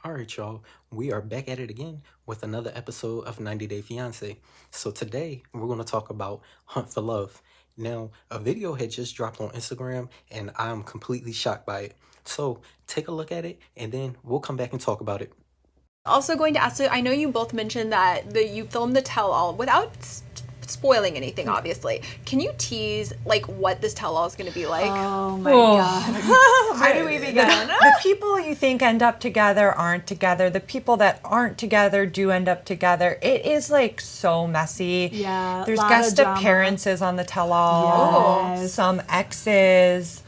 All right, y'all, we are back at it again with another episode of 90 Day Fiancé. So today we're going to talk about Hunt for Love. Now, a video had just dropped on Instagram and I'm completely shocked by it. So take a look at it and then we'll come back and talk about it. Also going to ask you, I know you both mentioned that you filmed the tell-all without spoiling anything, obviously. Can you tease, like, what this tell-all is going to be like? Oh my God. Where do we begin? The people you think end up together aren't together. The people that aren't together do end up together. It is, like, so messy. Yeah, There's lot guest of drama. appearances on the tell-all. Yes. Some exes.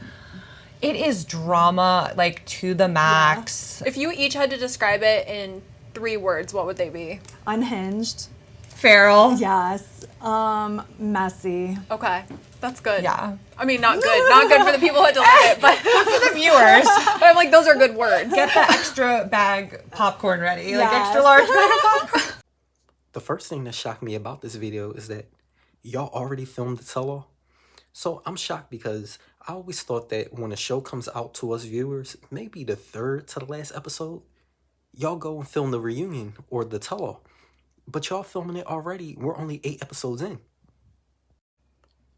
It is drama, like, to the max. If you each had to describe it in 3 words, what would they be? Unhinged. Feral. Yes. Messy. Okay, that's good. Yeah. I mean, not good. Not good for the people who had to live it, but For the viewers. but I'm like, those are good words. Get the extra bag popcorn ready. Like, Yes. extra large bag of popcorn. The first thing that shocked me about this video is that y'all already filmed the tell-all. So I'm shocked because I always thought that when a show comes out to us viewers, maybe the 3rd to the last episode, y'all go and film the reunion or the tell-all. But y'all filming it already. We're only 8 episodes in.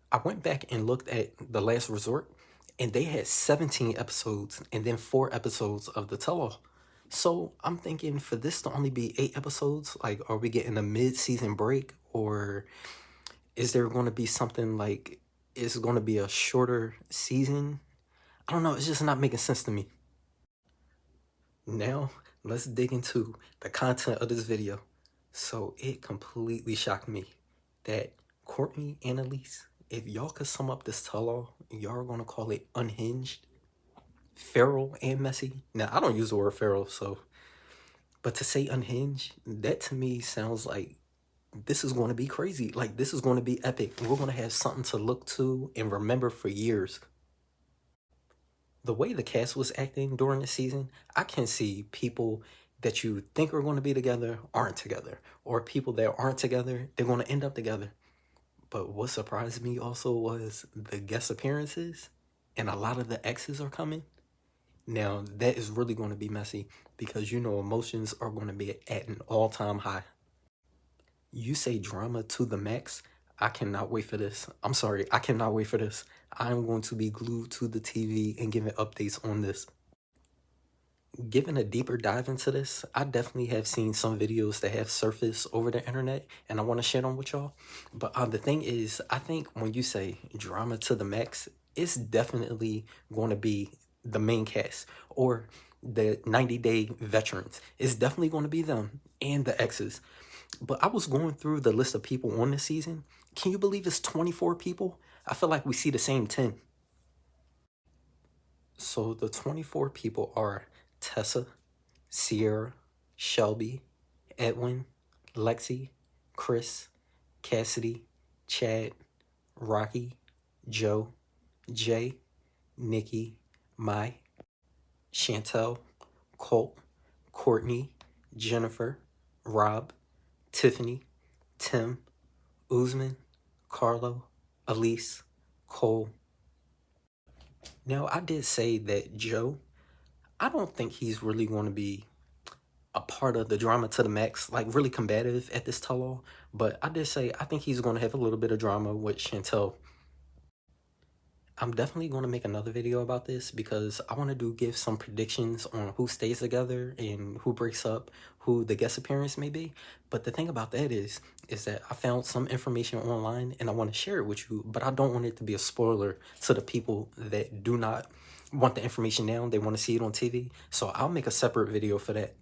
I went back and looked at The Last Resort, and they had 17 episodes and then 4 episodes of the tell-all. So I'm thinking for this to only be 8 episodes, like, are we getting a mid-season break? Or is there going to be something like, is it going to be a shorter season? I don't know. It's just not making sense to me. Now, let's dig into the content of this video. So it completely shocked me that Cortney and Elise, if y'all could sum up this tell-all, y'all are going to call it unhinged, feral, and messy. Now, I don't use the word feral, so, but to say unhinged, that to me sounds like this is going to be crazy. Like, this is going to be epic. We're going to have something to look to and remember for years. The way the cast was acting during the season, I can see people that you think are going to be together aren't together, or people that aren't together, they're going to end up together. But what surprised me also was the guest appearances, and a lot of the exes are coming. Now, that is really going to be messy because you know emotions are going to be at an all-time high. You say drama to the max. I cannot wait for this. I'm sorry, I cannot wait for this. I'm going to be glued to the TV and giving updates on this. Giving a deeper dive into this, I definitely have seen some videos that have surfaced over the internet and I want to share them with y'all. But the thing is, I think when you say drama to the max, it's definitely going to be the main cast or the 90-day veterans. It's definitely going to be them and the exes. But I was going through the list of people on this season. Can you believe it's 24 people? I feel like we see the same 10. So the 24 people are Tessa, Sierra, Shelby, Edwin, Lexi, Chris, Cassidy, Chad, Rocky, Joe, Jay, Nikki, Mai, Chantel, Colt, Courtney, Jennifer, Rob, Tiffany, Tim, Usman, Carlo, Elise, Cole. Now, I did say that Joe, I don't think he's really going to be a part of the drama to the max, like really combative at this tell-all. But I did say I think he's going to have a little bit of drama with Chantel. I'm definitely going to make another video about this because I want to give some predictions on who stays together and who breaks up, who the guest appearance may be. But the thing about that is that I found some information online and I want to share it with you, but I don't want it to be a spoiler to the people that do not want the information now. They want to see it on TV. So I'll make a separate video for that.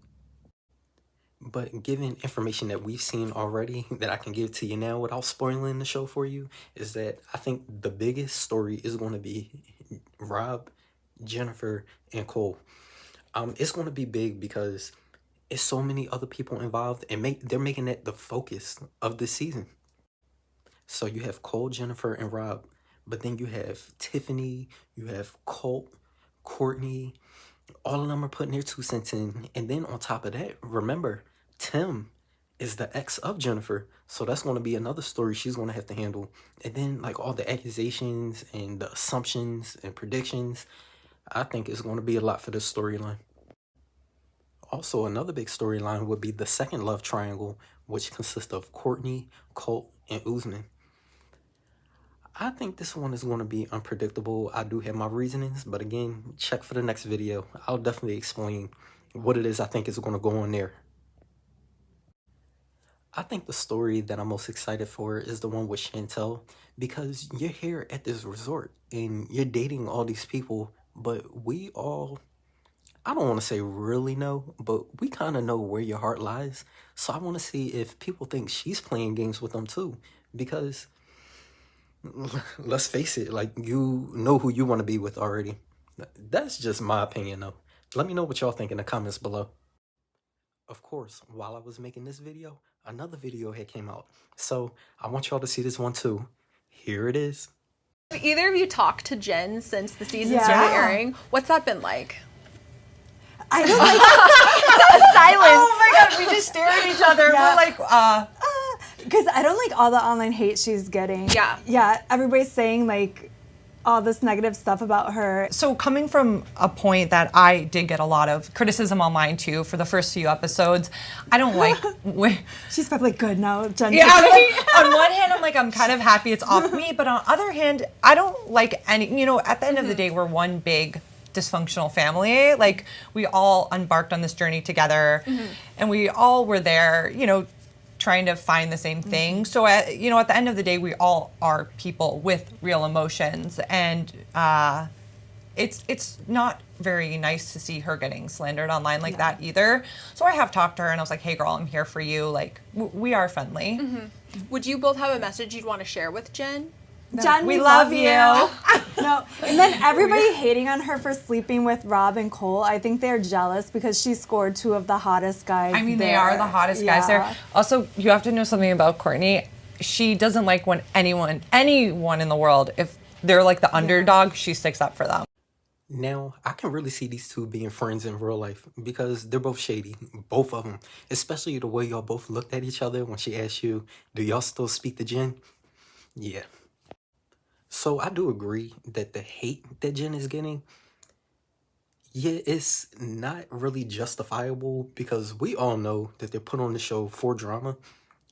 But given information that we've seen already that I can give to you now without spoiling the show for you is that I think the biggest story is going to be Rob, Jennifer, and Cole. It's going to be big because it's so many other people involved and they're making that the focus of this season. So you have Cole, Jennifer, and Rob, but then you have Tiffany, you have Colt, Courtney. All of them are putting their 2 cents in. And then on top of that, remember, Tim is the ex of Jennifer. So that's going to be another story she's going to have to handle. And then like all the accusations and the assumptions and predictions, I think it's going to be a lot for this storyline. Also, another big storyline would be the second love triangle, which consists of Cortney, Colt, and Usman. I think this one is going to be unpredictable. I do have my reasonings, but again, check for the next video. I'll definitely explain what it is I think is going to go on there. I think the story that I'm most excited for is the one with Chantel, because you're here at this resort and you're dating all these people, but we all, I don't want to say really know, but we kind of know where your heart lies. So I want to see if people think she's playing games with them too, because let's face it, like, you know who you want to be with already. That's just my opinion though. Let me know what y'all think in the comments below. Of course, while I was making this video, another video had came out. So I want y'all to see this one too. Here it is. Have either of you talked to Jen since the season started airing? What's that been like? I don't like Silence. Oh my god, we just stare at each other. Yeah. We're like, because I don't like all the online hate she's getting. Yeah. Yeah, everybody's saying like all this negative stuff about her. So coming from a point that I did get a lot of criticism online too for the first few episodes, I don't like. She's probably good now, Jen. Yeah, I mean, on one hand, I'm like, I'm kind of happy it's off me, but on the other hand, I don't like any. You know, at the end of the day, we're one big dysfunctional family. Like, we all embarked on this journey together, and we all were there. You know, trying to find the same thing. So, at the end of the day, we all are people with real emotions, and it's not very nice to see her getting slandered online like that either. So I have talked to her, and I was like, hey girl, I'm here for you. Like, we are friendly. Would you both have a message you'd want to share with Jen? Jen, we love you. No, and then everybody hating on her for sleeping with Rob and Cole. I think they're jealous because she scored 2 of the hottest guys. I mean, there. they are the hottest guys there. Also, you have to know something about Cortney. She doesn't like when anyone in the world, if they're like the underdog, she sticks up for them. Now, I can really see these two being friends in real life because they're both shady, both of them. Especially the way y'all both looked at each other when she asked you, do y'all still speak to Jen? Yeah. So I do agree that the hate that Jen is getting, yeah, it's not really justifiable because we all know that they're put on the show for drama.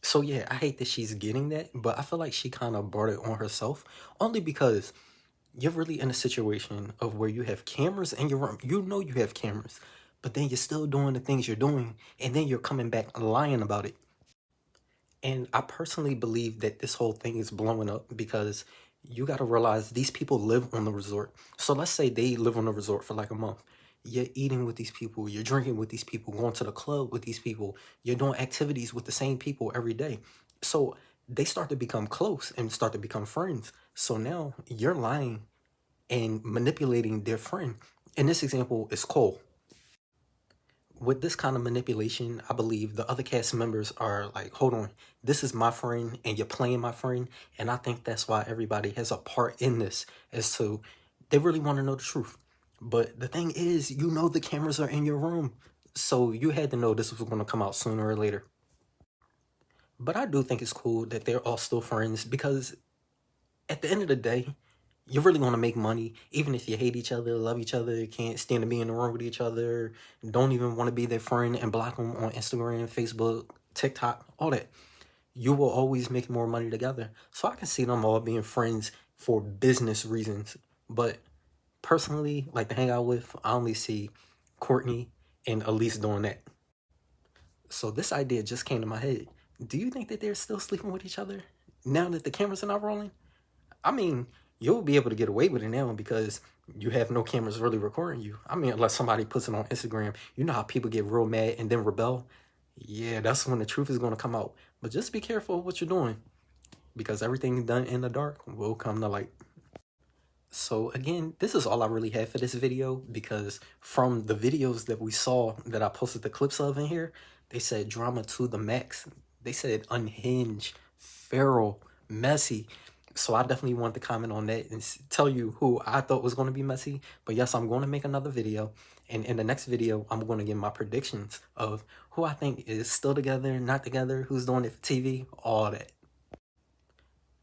So yeah, I hate that she's getting that, but I feel like she kind of brought it on herself only because you're really in a situation of where you have cameras in your room. You know you have cameras, but then you're still doing the things you're doing, and then you're coming back lying about it. And I personally believe that this whole thing is blowing up because you got to realize these people live on the resort. So let's say they live on the resort for like a month. You're eating with these people, you're drinking with these people, going to the club with these people, you're doing activities with the same people every day. So they start to become close and start to become friends. So now you're lying and manipulating their friend. In this example, is Cole. With this kind of manipulation, I believe the other cast members are like, hold on, this is my friend and you're playing my friend. And I think that's why everybody has a part in this, as to they really want to know the truth. But the thing is, you know the cameras are in your room. So you had to know this was going to come out sooner or later. But I do think it's cool that they're all still friends because at the end of the day, you're really going to make money, even if you hate each other, love each other, can't stand to be in the room with each other, don't even want to be their friend and block them on Instagram, Facebook, TikTok, all that. You will always make more money together. So I can see them all being friends for business reasons. But personally, like to hang out with, I only see Cortney and Elise doing that. So this idea just came to my head. Do you think that they're still sleeping with each other now that the cameras are not rolling? I mean, you'll be able to get away with it now because you have no cameras really recording you. I mean, unless somebody puts it on Instagram. You know how people get real mad and then rebel? Yeah, that's when the truth is going to come out. But just be careful of what you're doing because everything done in the dark will come to light. So again, this is all I really have for this video because from the videos that we saw that I posted the clips of in here, they said drama to the max. They said unhinged, feral, messy. So I definitely want to comment on that and tell you who I thought was going to be messy. But yes, I'm going to make another video. And in the next video, I'm going to give my predictions of who I think is still together, not together, who's doing it for TV, all that.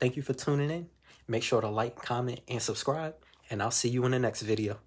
Thank you for tuning in. Make sure to like, comment, and subscribe. And I'll see you in the next video.